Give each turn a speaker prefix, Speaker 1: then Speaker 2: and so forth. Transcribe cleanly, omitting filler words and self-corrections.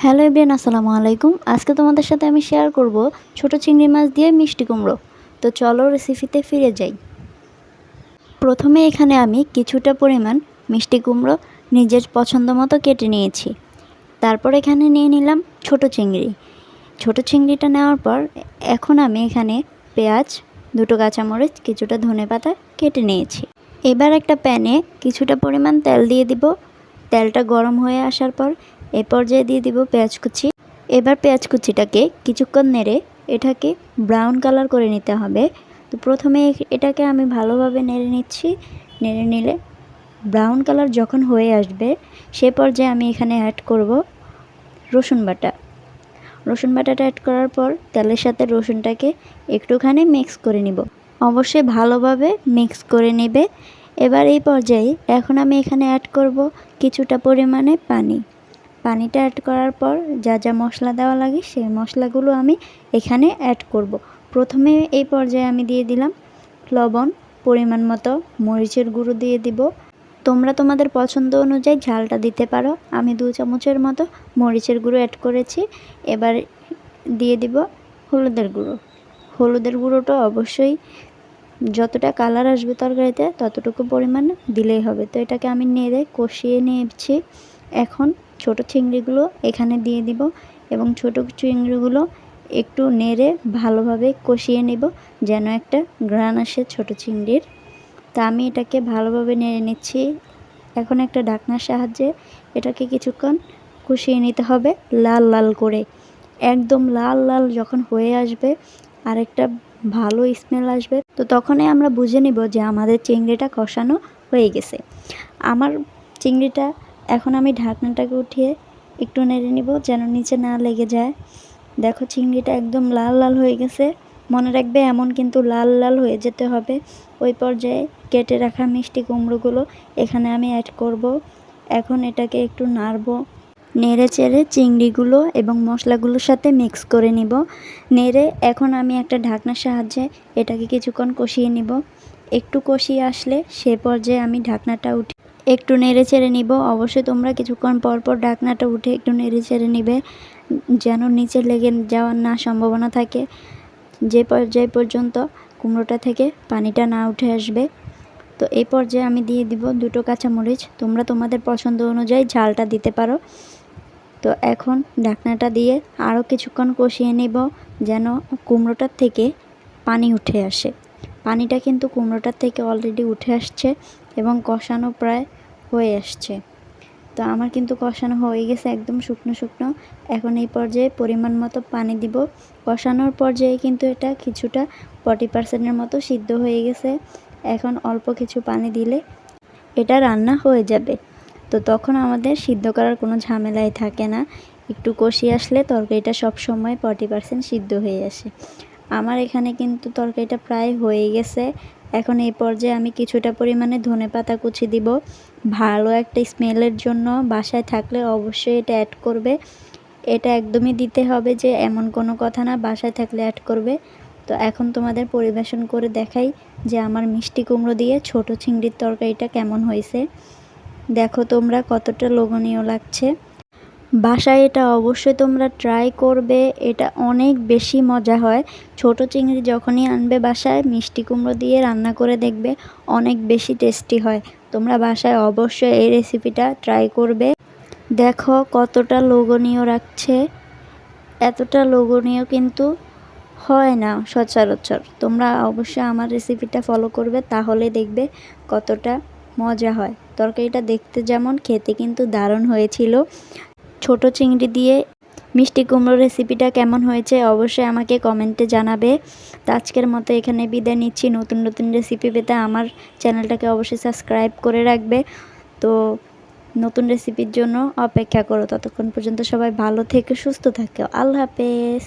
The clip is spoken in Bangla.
Speaker 1: হ্যালো এভরিওয়ান, আসসালামু আলাইকুম। আজকে তোমাদের সাথে আমি শেয়ার করব ছোট চিংড়ি মাছ দিয়ে মিষ্টি কুমড়ো। তো চলো রেসিপিতে ফিরে যাই। প্রথমে এখানে আমি কিছুটা পরিমাণ মিষ্টি কুমড়ো নিজের পছন্দ মতো কেটে নিয়েছি। তারপর এখানে নিয়ে নিলাম ছোট চিংড়ি। ছোট চিংড়িটা নেওয়ার পর এখন আমি এখানে পেঁয়াজ, দুটো কাঁচামরিচ, কিছুটা ধনেপাতা কেটে নিয়েছি। এবার একটা প্যানে কিছুটা পরিমাণ তেল দিয়ে দিব। তেলটা গরম হয়ে আসার পর এ পর্যায়ে দিয়ে দিব পেঁয়াজ কুচি। এবার পেঁয়াজ কুচিটাকে কিছুক্ষণ নেড়ে এটাকে ব্রাউন কালার করে নিতে হবে। তো প্রথমে এটাকে আমি ভালোভাবে নেড়ে নিচ্ছি। নেড়ে নিলে ব্রাউন কালার যখন হয়ে আসবে সে পর্যায়ে আমি এখানে অ্যাড করব রসুন বাটা। রসুন বাটাটা অ্যাড করার পর তেলের সাথে রসুনটাকে একটুখানি মিক্স করে নিব। অবশ্যই ভালোভাবে মিক্স করে নেবে। এবার এই পর্যায়ে এখন আমি এখানে অ্যাড করব কিছুটা পরিমাণে পানি। পানিটা অ্যাড করার পর যা যা মশলা দেওয়া লাগে সেই মশলাগুলো আমি এখানে অ্যাড করব। প্রথমে এই পর্যায়ে আমি দিয়ে দিলাম লবণ, পরিমাণ মতো মরিচের গুঁড়ো দিয়ে দিব। তোমরা তোমাদের পছন্দ অনুযায়ী ঝালটা দিতে পারো। আমি 2 চামচের মতো মরিচের গুঁড়ো অ্যাড করেছি। এবার দিয়ে দিব হলুদের গুঁড়ো। হলুদের গুঁড়োটা অবশ্যই যতটা কালার আসবে তরকারিতে ততটুকু পরিমাণ দিলেই হবে। তো এটাকে আমি নেড়ে কষিয়ে নিয়েছি। এখন ছোট চিংড়িগুলো এখানে দিয়ে দিব এবং ছোট চিংড়িগুলো একটু নেড়ে ভালোভাবে কষিয়ে নেব যেন একটা ঘ্রাণ আসে ছোট চিংড়ির। তা আমি এটাকে ভালোভাবে নেড়ে নিচ্ছি। এখন একটা ঢাকনার সাহায্যে এটাকে কিছুক্ষণ কষিয়ে নিতে হবে লাল লাল করে। একদম লাল লাল যখন হয়ে আসবে আর একটা ভালো স্মেল আসবে, তো তখনই আমরা বুঝে নিব যে আমাদের চিংড়িটা কষানো হয়ে গেছে। আমার চিংড়িটা এখন আমি ঢাকনাটাকে উঠিয়ে একটু নেড়ে নিব যেন নিচে না লেগে যায়। দেখো চিংড়িটা একদম লাল লাল হয়ে গেছে। মনে রাখবে এমন কিন্তু লাল লাল হয়ে যেতে হবে। ওই পর্যায়ে কেটে রাখা মিষ্টি কুমড়োগুলো এখানে আমি অ্যাড করব। এখন এটাকে একটু নাড়ব। নেড়ে চেড়ে চিংড়িগুলো এবং মশলাগুলোর সাথে মিক্স করে নিব। নেড়ে এখন আমি একটা ঢাকনার সাহায্যে এটাকে কিছুক্ষণ কষিয়ে নিব। একটু কষিয়ে আসলে সে পর্যায়ে আমি ঢাকনাটা উঠে একটু নেড়ে চেড়ে নিব। অবশ্যই তোমরা কিছুক্ষণ পর পর ঢাকনাটা উঠে একটু নেড়ে চেড়ে নিবে যেন নিচে লেগে যাওয়ার না সম্ভাবনা থাকে। যে পর্যায় পর্যন্ত কুমড়োটা থেকে পানিটা না উঠে আসবে। তো এই পর্যায়ে আমি দিয়ে দিব দুটো কাঁচামরিচ। তোমরা তোমাদের পছন্দ অনুযায়ী ঝালটা দিতে পারো। তো এখন ঢাকনাটা দিয়ে আরও কিছুক্ষণ কষিয়ে নেব যেন কুমড়োটার থেকে পানি উঠে আসে। পানিটা কিন্তু কুমড়োটার থেকে অলরেডি উঠে আসছে এবং কষানো প্রায় হয়ে আসছে। তো আমার কিন্তু কষানো হয়ে গেছে একদম শুকনো শুকনো। এখন এই পর্যায়ে পরিমাণ মতো পানি দিব। কষানোর পর্যায়ে কিন্তু এটা কিছুটা 40% মতো সিদ্ধ হয়ে গেছে। এখন অল্প কিছু পানি দিলে এটা রান্না হয়ে যাবে। তো তখন আমাদের সিদ্ধ করার কোনো ঝামেলাই থাকে না। একটু কষিয়ে আসলে তরকারিটা সবসময় 40% সিদ্ধ হয়ে আসে। আমার এখানে কিন্তু তরকারিটা প্রায় হয়ে গেছে। এখন এই পর্যায়ে আমি কিছুটা পরিমাণে ধনেপাতা কুচি দিব। ভালো একটা স্মেলের জন্য বাসায় থাকলে অবশ্যই এটা অ্যাড করবে। এটা একদমই দিতে হবে যে এমন কোনো কথা না, বাসায় থাকলে অ্যাড করবে। তো এখন তোমাদের পরিবেশন করে দেখাই যে আমার মিষ্টি কুমড়ো দিয়ে ছোট চিংড়ির তরকারিটা কেমন হয়েছে। দেখো তোমরা কতটা লোভনীয় লাগছে। বাসায় এটা অবশ্যই তোমরা ট্রাই করবে। এটা অনেক বেশি মজা হয়। ছোট চিংড়ি যখনই আনবে বাসায় মিষ্টি কুমড়ো দিয়ে রান্না করে দেখবে অনেক বেশি টেস্টি হয়। তোমরা বাসায় অবশ্যই এই রেসিপিটা ট্রাই করবে। দেখো কতটা লোভনীয় লাগছে। এতটা লোভনীয় কিন্তু হয় না সচরাচর। তোমরা অবশ্যই আমার রেসিপিটা ফলো করবে, তাহলে দেখবে কতটা মজা হয়। তরকারিটা দেখতে যেমন, খেতে কিন্তু দারুণ হয়েছিল। ছোট চিংড়ি দিয়ে মিষ্টি কুমড়ো রেসিপিটা কেমন হয়েছে অবশ্যই আমাকে কমেন্টে জানাবে। তো আজকের মতো এখানে বিদায় নিচ্ছি। নতুন নতুন রেসিপি পেতে আমার চ্যানেলটাকে অবশ্যই সাবস্ক্রাইব করে রাখবে। তো নতুন রেসিপির জন্য অপেক্ষা করো। ততক্ষণ পর্যন্ত সবাই ভালো থেকে সুস্থ থাকো। আল্লাহ হাফেজ।